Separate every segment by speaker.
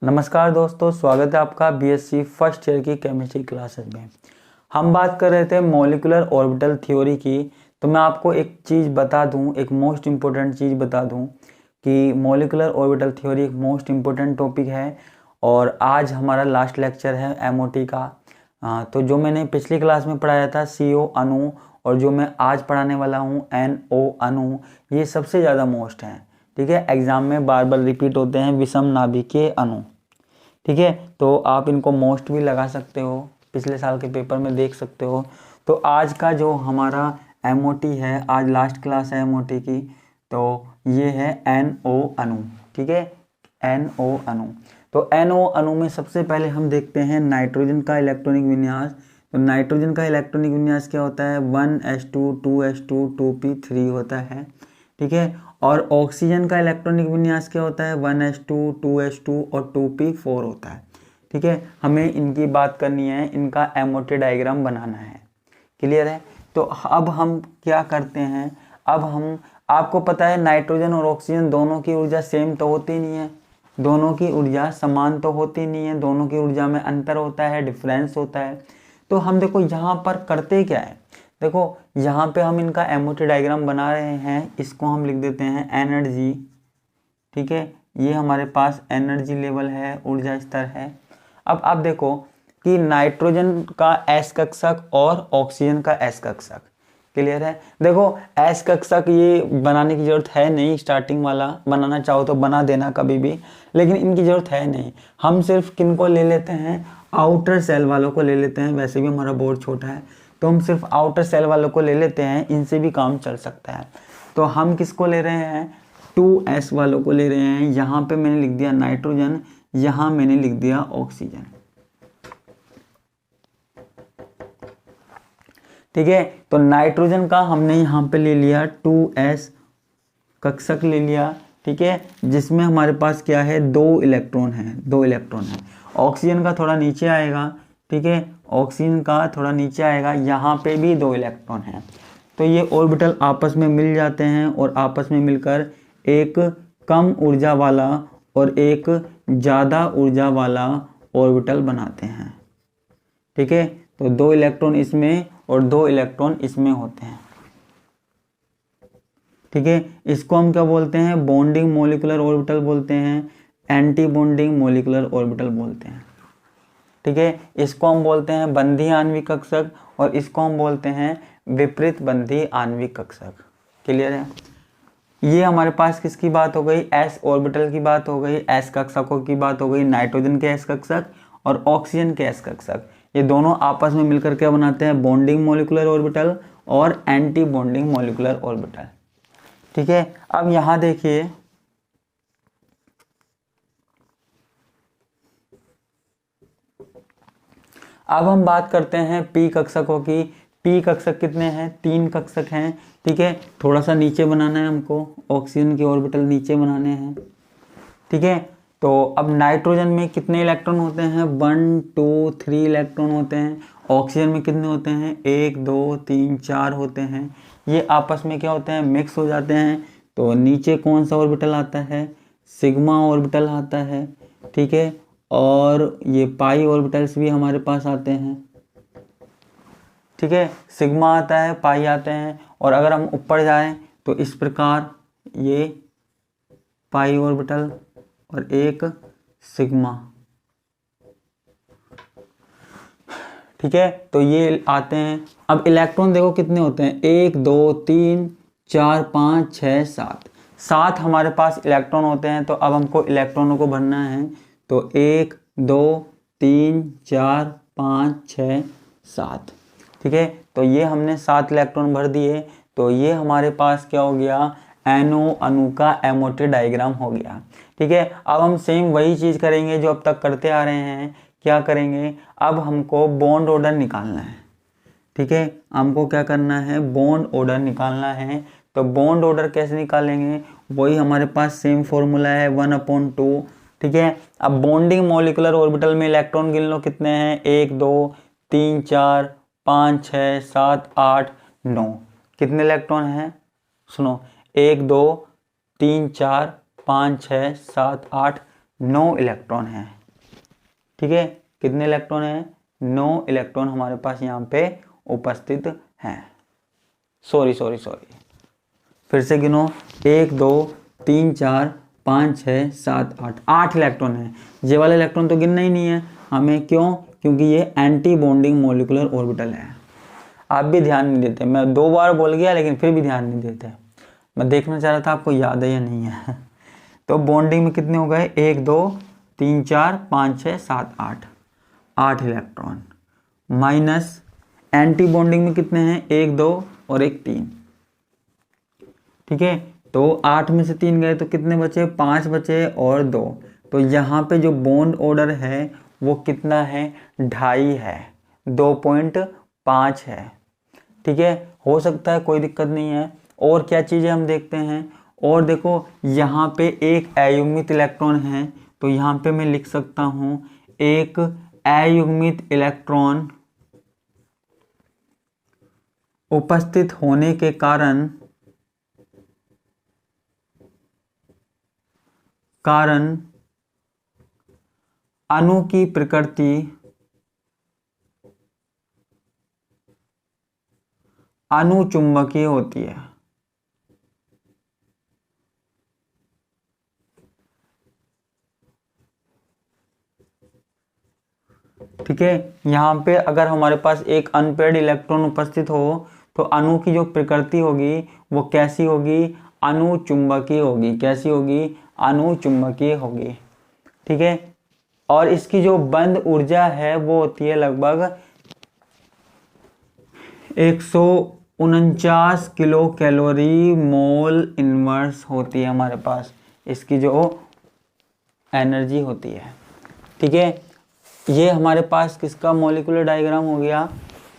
Speaker 1: नमस्कार दोस्तों, स्वागत है आपका बीएससी फर्स्ट ईयर की केमिस्ट्री क्लासेस में। हम बात कर रहे थे मॉलिक्यूलर ऑर्बिटल थ्योरी की। तो मैं आपको एक चीज़ बता दूं, एक मोस्ट इम्पोर्टेंट चीज़ बता दूं कि मॉलिक्यूलर ऑर्बिटल थ्योरी एक मोस्ट इम्पोर्टेंट टॉपिक है और आज हमारा लास्ट लेक्चर है एमओटी का। तो जो मैंने पिछली क्लास में पढ़ाया था CO अणु और जो मैं आज पढ़ाने वाला हूँ NO अणु, ये सबसे ज़्यादा मोस्ट है। ठीक है, एग्जाम में बार बार रिपीट होते हैं विषम नाभिकीय अणु। ठीक है, तो आप इनको मोस्ट भी लगा सकते हो, पिछले साल के पेपर में देख सकते हो। तो आज का जो हमारा एमओटी है, आज लास्ट क्लास है एमओटी की, तो ये है NO अणु। ठीक है, NO अणु। तो NO अणु में सबसे पहले हम देखते हैं नाइट्रोजन का इलेक्ट्रॉनिक विन्यास। तो नाइट्रोजन का इलेक्ट्रॉनिक विन्यास क्या होता है? 1s2 2s2 2p3 होता है। ठीक है, और ऑक्सीजन का इलेक्ट्रॉनिक विन्यास क्या होता है? 1s2 2s2 और 2p4 होता है। ठीक है, हमें इनकी बात करनी है, इनका एमओटी डायग्राम बनाना है। क्लियर है? तो अब हम क्या करते हैं, अब हम, आपको पता है नाइट्रोजन और ऑक्सीजन दोनों की ऊर्जा सेम तो होती नहीं है, दोनों की ऊर्जा समान तो होती नहीं है, दोनों की ऊर्जा में अंतर होता है, डिफरेंस होता है। तो हम देखो यहाँ पर करते क्या है, देखो यहाँ पे हम इनका एमओटी डायग्राम बना रहे हैं, इसको हम लिख देते हैं एनर्जी। ठीक है, ये हमारे पास एनर्जी लेवल है, ऊर्जा स्तर है। अब आप देखो कि नाइट्रोजन का S कक्षक और ऑक्सीजन का S कक्षक। क्लियर है? देखो S कक्षक ये बनाने की जरूरत है नहीं, स्टार्टिंग वाला बनाना चाहो तो बना देना कभी भी, लेकिन इनकी जरूरत है नहीं। हम सिर्फ किनको ले लेते हैं? आउटर सेल वालों को ले लेते हैं। वैसे भी हमारा बोर्ड छोटा है तो हम सिर्फ आउटर सेल वालों को ले लेते हैं, इनसे भी काम चल सकता है। तो हम किसको ले रहे हैं? 2s वालों को ले रहे हैं। यहाँ पे मैंने लिख दिया नाइट्रोजन, यहाँ मैंने लिख दिया ऑक्सीजन। ठीक है, तो नाइट्रोजन का हमने यहाँ पे ले लिया 2s कक्षक ले लिया। ठीक है, जिसमें हमारे पास क्या है? 2 इलेक्ट्रॉन है, 2 इलेक्ट्रॉन है। ऑक्सीजन का थोड़ा नीचे आएगा। ठीक है, ऑक्सीजन का थोड़ा नीचे आएगा, यहाँ पे भी 2 इलेक्ट्रॉन है। तो ये ऑर्बिटल आपस में मिल जाते हैं और आपस में मिलकर एक कम ऊर्जा वाला और एक ज़्यादा ऊर्जा वाला ऑर्बिटल बनाते हैं। ठीक है, तो 2 इलेक्ट्रॉन इसमें और 2 इलेक्ट्रॉन इसमें होते हैं। ठीक है, इसको हम क्या बोलते हैं? बॉन्डिंग मॉलिक्यूलर ऑर्बिटल बोलते हैं, एंटी बॉन्डिंग मॉलिक्यूलर ऑर्बिटल बोलते हैं। ठीक है, इसको हम बोलते हैं बंधी आणविक कक्षक और इसको हम बोलते हैं विपरीत बंधी आणविक कक्षक। क्लियर है? ये हमारे पास किसकी बात हो गई? S ऑर्बिटल की बात हो गई, S कक्षकों की बात हो गई, नाइट्रोजन के S कक्षक और ऑक्सीजन के S कक्षक। ये दोनों आपस में मिलकर क्या बनाते हैं? बॉन्डिंग मॉलिक्यूलर ऑर्बिटल और एंटी बॉन्डिंग मॉलिक्यूलर ऑर्बिटल। ठीक है, अब यहां देखिए, अब हम बात करते हैं P कक्षकों की। P कक्षक कितने हैं? 3 कक्षक हैं। ठीक है, थोड़ा सा नीचे बनाना है हमको, ऑक्सीजन के ऑर्बिटल नीचे बनाने हैं। ठीक है, तो अब नाइट्रोजन में कितने इलेक्ट्रॉन होते हैं? 1 2 3 इलेक्ट्रॉन होते हैं। ऑक्सीजन में कितने होते हैं? 1 2 3 4 होते हैं। ये आपस में क्या होते हैं? मिक्स हो जाते हैं। तो नीचे कौन सा ऑर्बिटल आता है? सिग्मा ऑर्बिटल आता है। ठीक है, और ये पाई ऑर्बिटल्स भी हमारे पास आते हैं। ठीक है, सिग्मा आता है, पाई आते हैं, और अगर हम ऊपर जाएं तो इस प्रकार ये पाई ऑर्बिटल और एक सिग्मा। ठीक है, तो ये आते हैं। अब इलेक्ट्रॉन देखो कितने होते हैं? 1 2 3 4 5 6 7, 7 हमारे पास इलेक्ट्रॉन होते हैं। तो अब हमको इलेक्ट्रॉनों को भरना है। तो 1 2 3 4 5 6 7। ठीक है, तो ये हमने 7 इलेक्ट्रॉन भर दिए। तो ये हमारे पास क्या हो गया? NO अणु का एमओटी डायग्राम हो गया। ठीक है, अब हम सेम वही चीज करेंगे जो अब तक करते आ रहे हैं। क्या करेंगे? अब हमको बॉन्ड ऑर्डर निकालना है। ठीक है, हमको क्या करना है? बॉन्ड ऑर्डर निकालना है। तो बॉन्ड ऑर्डर कैसे निकालेंगे? वही हमारे पास सेम फॉर्मूला है, 1/2। ठीक है, अब बॉन्डिंग मॉलिक्यूलर ऑर्बिटल में इलेक्ट्रॉन गिन लो कितने हैं? 1 2 3 4 5 6 7 8 9। कितने इलेक्ट्रॉन हैं? सुनो, 1 2 3 4 5 6 7 8 9 इलेक्ट्रॉन है। ठीक है, कितने इलेक्ट्रॉन है? 9 इलेक्ट्रॉन हमारे पास यहाँ पे उपस्थित हैं। सॉरी, फिर से गिनो, 1 2 3 4 5 6 7 8, 8 इलेक्ट्रॉन है। ये वाला इलेक्ट्रॉन तो गिनना ही नहीं है हमें, क्यों? क्योंकि ये एंटी बॉन्डिंग मॉलिक्यूलर ऑर्बिटल है। आप भी ध्यान नहीं देते, मैं 2 बार बोल गया लेकिन फिर भी ध्यान नहीं देते। मैं देखना चाह रहा था आपको याद है या नहीं है। तो बॉन्डिंग में कितने हो गए? 1 2 3 4 5 6 7 8, 8 इलेक्ट्रॉन। माइनस एंटी बॉन्डिंग में कितने हैं? 1 2 और 1 3। ठीक है, तो 8 में से 3 गए तो कितने बचे? 5 बचे और 2। तो यहाँ पे जो बॉन्ड ऑर्डर है वो कितना है? 2.5 है, 2.5 है। ठीक है, हो सकता है, कोई दिक्कत नहीं है। और क्या चीज़ें हम देखते हैं? और देखो, यहाँ पे एक अयुग्मित इलेक्ट्रॉन है, तो यहाँ पे मैं लिख सकता हूँ एक अयुग्मित इलेक्ट्रॉन उपस्थित होने के कारण अणु की प्रकृति अणुचुंबकीय होती है। ठीक है, यहाँ पे अगर हमारे पास एक अनपेयर्ड इलेक्ट्रॉन उपस्थित हो तो अणु की जो प्रकृति होगी वो कैसी होगी? अणुचुंबकीय होगी। कैसी होगी? अणुचुंबकीय होगी। ठीक है, और इसकी जो बंद ऊर्जा है वो होती है लगभग 149 किलो कैलोरी मोल इनवर्स होती है हमारे पास, इसकी जो एनर्जी होती है। ठीक है, ये हमारे पास किसका मॉलिक्यूलर डायग्राम हो गया?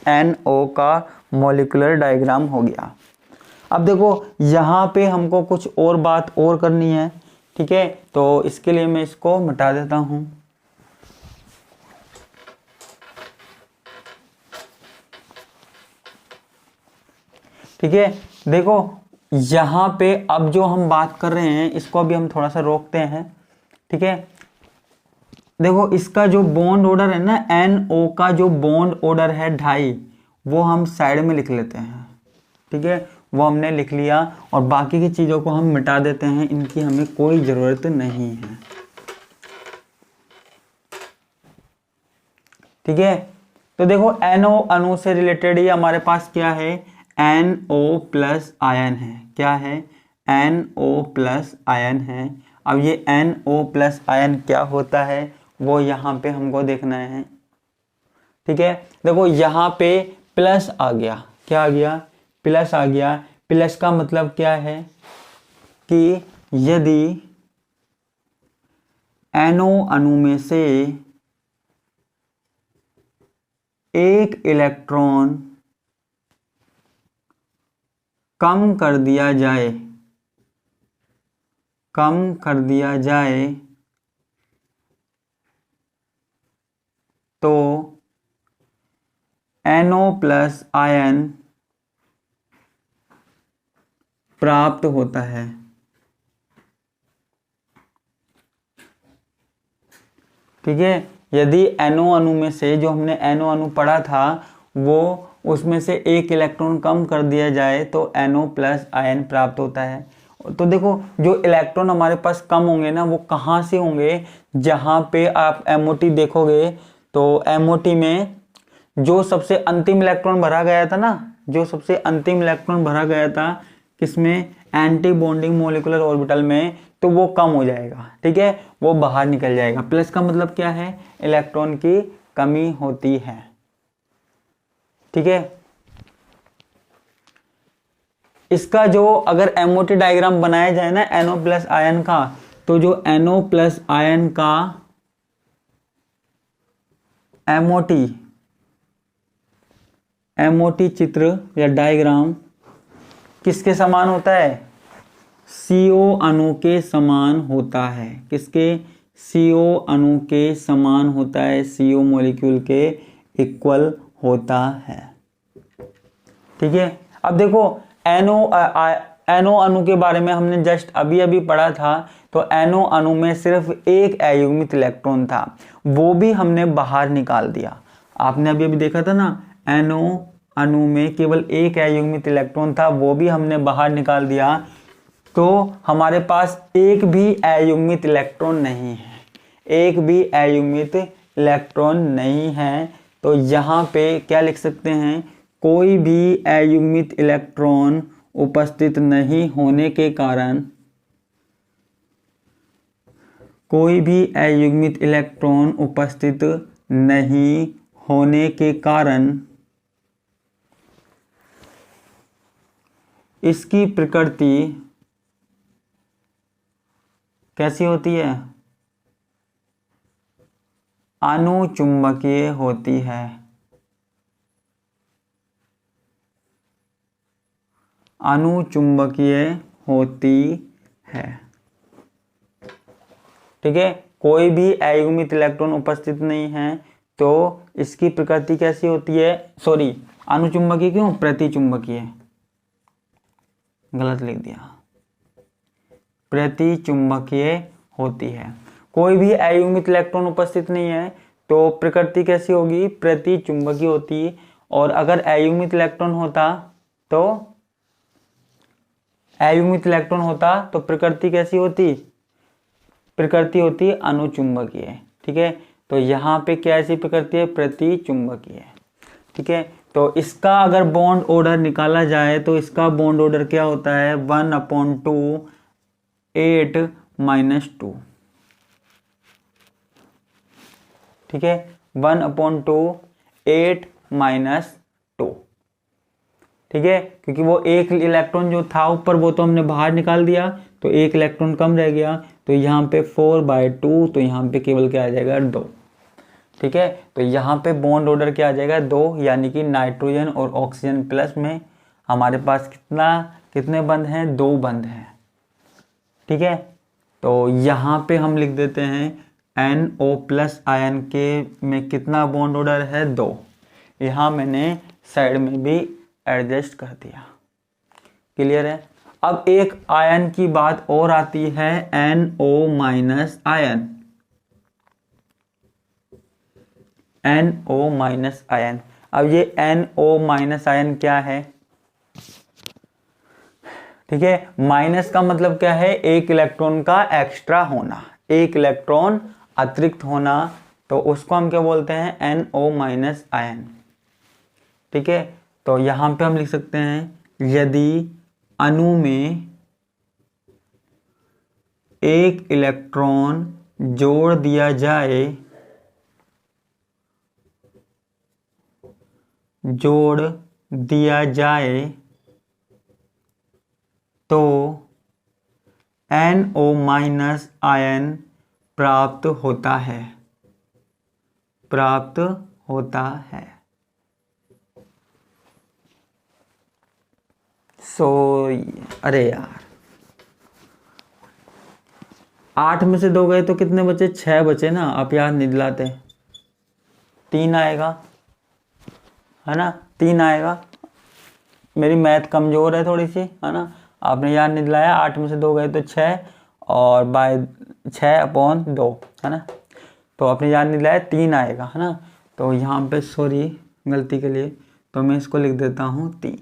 Speaker 1: NO का मॉलिक्यूलर डायग्राम हो गया। अब देखो, यहाँ पे हमको कुछ और बात और करनी है। ठीक है, तो इसके लिए मैं इसको मिटा देता हूँ। ठीक है, देखो यहाँ पे अब जो हम बात कर रहे हैं इसको अभी हम थोड़ा सा रोकते हैं। ठीक है, देखो इसका जो बॉन्ड ऑर्डर है ना, NO का जो बॉन्ड ऑर्डर है 2.5, वो हम साइड में लिख लेते हैं। ठीक है, वो हमने लिख लिया और बाकी की चीज़ों को हम मिटा देते हैं, इनकी हमें कोई ज़रूरत नहीं है। ठीक है, तो देखो NO अणु से रिलेटेड ही हमारे पास क्या है? NO प्लस आयन है। क्या है? NO प्लस आयन है। अब ये NO प्लस आयन क्या होता है वो यहाँ पे हमको देखना है। ठीक है, देखो यहाँ पे प्लस आ गया। क्या आ गया? प्लस आ गया। प्लस का मतलब क्या है कि यदि NO अणु में से एक इलेक्ट्रॉन कम कर दिया जाए तो NO प्लस आयन प्राप्त होता है। ठीक है, यदि NO अणु में से, जो हमने NO अणु पढ़ा था, वो उसमें से एक इलेक्ट्रॉन कम कर दिया जाए तो NO प्लस आयन प्राप्त होता है। तो देखो, जो इलेक्ट्रॉन हमारे पास कम होंगे ना, वो कहाँ से होंगे? जहाँ पे आप MOT देखोगे तो MOT में जो सबसे अंतिम इलेक्ट्रॉन भरा गया था ना, जो सबसे अंतिम इलेक्ट्रॉन भरा गया था किसमें? एंटी बॉन्डिंग मॉलिक्यूलर ऑर्बिटल में, तो वो कम हो जाएगा। ठीक है, वो बाहर निकल जाएगा। प्लस का मतलब क्या है? इलेक्ट्रॉन की कमी होती है। ठीक है, इसका जो अगर MOT डायग्राम बनाया जाए ना NO प्लस आयन का, तो जो NO प्लस आयन का MOT चित्र या डायग्राम किसके समान होता है? CO अणु के समान होता है। किसके? CO अणु के समान होता है, CO मॉलिक्यूल के इक्वल होता है। ठीक है, अब देखो NO अणु के बारे में हमने जस्ट अभी अभी पढ़ा था। तो NO अणु में सिर्फ एक अयुग्मित इलेक्ट्रॉन था, वो भी हमने बाहर निकाल दिया। आपने अभी अभी देखा था ना, NO अणु में केवल एक अयुग्मित इलेक्ट्रॉन था, वो भी हमने बाहर निकाल दिया। तो हमारे पास एक भी अयुग्मित इलेक्ट्रॉन नहीं है, एक भी अयुग्मित इलेक्ट्रॉन नहीं है। तो यहाँ पे क्या लिख सकते हैं, कोई भी अयुग्मित इलेक्ट्रॉन उपस्थित नहीं होने के कारण, कोई भी अयुग्मित इलेक्ट्रॉन उपस्थित नहीं होने के कारण इसकी प्रकृति कैसी होती है, अनुचुंबकीय होती है। अनुचुंबकीय होती है, ठीक है। कोई भी अयुग्मित इलेक्ट्रॉन उपस्थित नहीं है तो इसकी प्रकृति कैसी होती है, सॉरी अनुचुंबकीय क्यों, प्रतिचुंबकीय, गलत लिख दिया, प्रतिचुंबकीय होती है। कोई भी अयुग्मित इलेक्ट्रॉन उपस्थित नहीं है तो प्रकृति कैसी होगी, प्रतिचुंबकीय होती। और अगर अयुग्मित इलेक्ट्रॉन होता तो, अयुग्मित इलेक्ट्रॉन होता तो प्रकृति कैसी होती, प्रकृति होती अनुचुंबकीय, ठीक है। तो यहाँ पे क्या ऐसी प्रकृति है, प्रतिचुंबकीय, ठीक है। तो इसका अगर बॉन्ड ऑर्डर निकाला जाए तो इसका बॉन्ड ऑर्डर क्या होता है, 1/2 8-2, ठीक है, 1/2 8-2, ठीक है। क्योंकि वो एक इलेक्ट्रॉन जो था ऊपर वो तो हमने बाहर निकाल दिया, तो एक इलेक्ट्रॉन कम रह गया। तो यहाँ पे 4/2, तो यहाँ पे केवल क्या आ जाएगा, 2, ठीक है। तो यहाँ पे बॉन्ड ऑर्डर क्या आ जाएगा, 2, यानी कि नाइट्रोजन और ऑक्सीजन प्लस में हमारे पास कितने बंध हैं, 2 बंध हैं, ठीक है। तो यहाँ पे हम लिख देते हैं NO+ आयन के में कितना बॉन्ड ऑर्डर है, 2। यहाँ मैंने साइड में भी एडजस्ट कर दिया, क्लियर है। अब एक आयन की बात और आती है, NO- आयन, NO- आयन। अब ये NO- आयन क्या है, ठीक है। माइनस का मतलब क्या है, एक इलेक्ट्रॉन का एक्स्ट्रा होना, एक इलेक्ट्रॉन अतिरिक्त होना, तो उसको हम क्या बोलते हैं, NO- आयन, ठीक है। तो यहां पे हम लिख सकते हैं, यदि अणु में एक इलेक्ट्रॉन जोड़ दिया जाए, जोड़ दिया जाए तो NO- आयन प्राप्त होता है, प्राप्त होता है। अरे यार 8 में से 2 गए तो कितने बचे, 6 बचे ना। आप याद नहीं दिलाते, 3 आएगा, है ना, 3 आएगा। मेरी मैथ कमजोर है थोड़ी सी, है ना। आपने याद नहीं दिलाया, 8 में से 2 गए तो 6, और बाय 6/2, है ना। तो आपने याद नहीं दिलाया, 3 आएगा, है ना। तो यहाँ पे सॉरी गलती के लिए, तो मैं इसको लिख देता हूँ 3,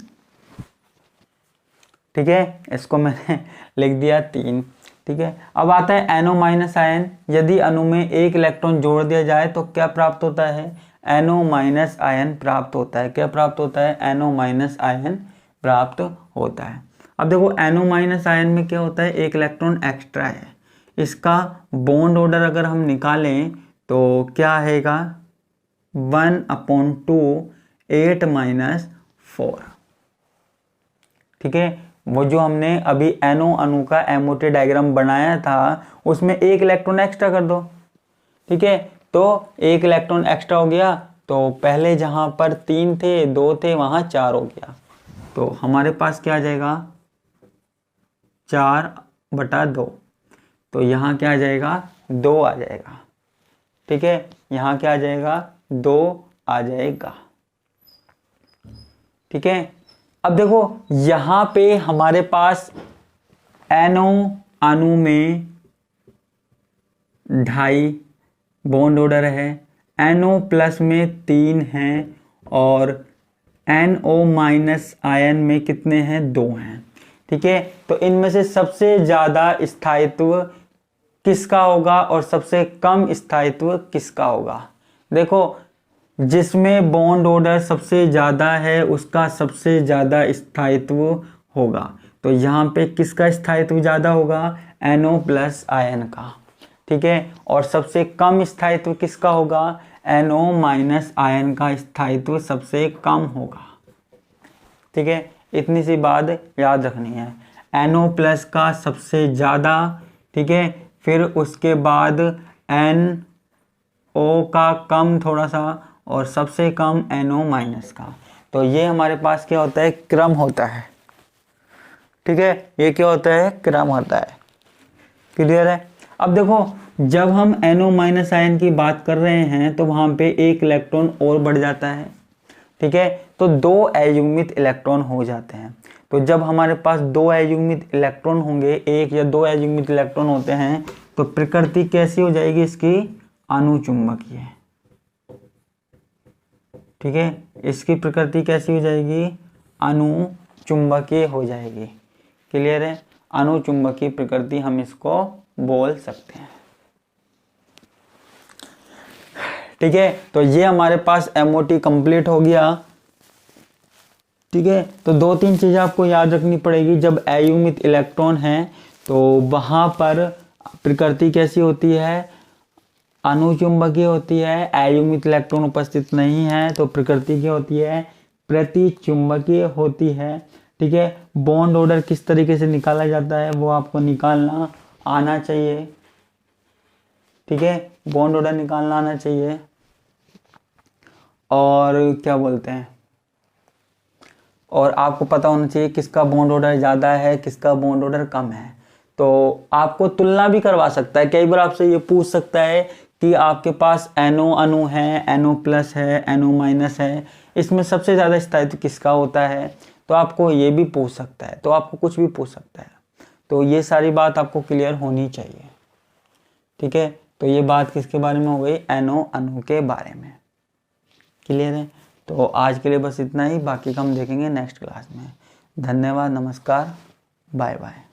Speaker 1: ठीक है। इसको मैंने लिख दिया 3, ठीक है। अब आता है NO- आयन। यदि अणु में एक इलेक्ट्रॉन जोड़ दिया जाए तो क्या प्राप्त होता है, NO- आयन प्राप्त होता है। क्या प्राप्त होता है, NO- आयन प्राप्त होता है। अब देखो NO- आयन में क्या होता है, एक इलेक्ट्रॉन एक्स्ट्रा है। इसका बॉन्ड ऑर्डर अगर हम निकालें तो क्या आएगा, 1/2 8-4, ठीक है। वो जो हमने अभी NO अणु का एमोटे डायग्राम बनाया था उसमें एक इलेक्ट्रॉन एक्स्ट्रा कर दो, ठीक है। तो एक इलेक्ट्रॉन एक्स्ट्रा हो गया, तो पहले जहां पर 3 थे 2 थे वहां 4 हो गया। तो हमारे पास क्या आ जाएगा, 4/2। तो यहाँ क्या आ जाएगा, 2 आ जाएगा, ठीक है। यहाँ क्या आ जाएगा, 2 आ जाएगा, ठीक है। अब देखो यहाँ पे हमारे पास NO अणु में 2.5 बॉन्ड ऑर्डर है, NO प्लस में 3 हैं और NO माइनस आयन में कितने हैं, 2 हैं। ठीक है, तो इनमें से सबसे ज़्यादा स्थायित्व किसका होगा और सबसे कम स्थायित्व किसका होगा। देखो जिसमें बॉन्ड ऑर्डर सबसे ज़्यादा है उसका सबसे ज़्यादा स्थायित्व होगा। तो यहाँ पे किसका स्थायित्व ज़्यादा होगा, NO प्लस आयन का। ठीक है, और सबसे कम स्थायित्व किसका होगा, NO माइनस आयन का स्थायित्व सबसे कम होगा। ठीक है, इतनी सी बात याद रखनी है, NO प्लस का सबसे ज़्यादा, ठीक है, फिर उसके बाद NO का कम थोड़ा सा और सबसे कम NO माइनस का। तो ये हमारे पास क्या होता है, क्रम होता है। ठीक है, ये क्या होता है, क्रम होता है। क्लियर है। अब देखो जब हम NO माइनस आयन की बात कर रहे हैं तो वहाँ पे एक इलेक्ट्रॉन और बढ़ जाता है। ठीक है, तो 2 अयुग्मित इलेक्ट्रॉन हो जाते हैं। तो जब हमारे पास 2 अयुग्मित इलेक्ट्रॉन होंगे, 1 या 2 अयुग्मित इलेक्ट्रॉन होते हैं, तो प्रकृति कैसी हो जाएगी इसकी, अनुचुंबकीय। ठीक है, इसकी प्रकृति कैसी हो जाएगी, अनुचुंबकीय हो जाएगी। क्लियर है, अनुचुंबकीय प्रकृति हम इसको बोल सकते हैं। ठीक है, तो ये हमारे पास MOT कंप्लीट हो गया। ठीक है, तो 2-3 चीज़ें आपको याद रखनी पड़ेगी। जब अयुग्मित इलेक्ट्रॉन है तो वहाँ पर प्रकृति कैसी होती है, अनुचुंबकीय होती है। अयुग्मित इलेक्ट्रॉन उपस्थित नहीं है तो प्रकृति क्या होती है, प्रतिचुंबकीय होती है। ठीक है, बॉन्ड ऑर्डर किस तरीके से निकाला जाता है वो आपको निकालना आना चाहिए। ठीक है, बॉन्ड ऑर्डर निकालना आना चाहिए। और क्या बोलते हैं, और आपको पता होना चाहिए किसका बॉन्ड ऑर्डर ज़्यादा है, किसका बॉन्ड ऑर्डर कम है। तो आपको तुलना भी करवा सकता है। कई बार आपसे ये पूछ सकता है कि आपके पास NO अणु है, NO प्लस है, NO माइनस है, इसमें सबसे ज़्यादा स्थायित्व किसका होता है। तो आपको ये भी पूछ सकता है, तो आपको कुछ भी पूछ सकता है। तो ये सारी बात आपको क्लियर होनी चाहिए। ठीक है, तो ये बात किसके बारे में हो गई, NO अणु के बारे में। क्लियर है, तो आज के लिए बस इतना ही, बाकी का हम देखेंगे नेक्स्ट क्लास में। धन्यवाद, नमस्कार, बाय बाय।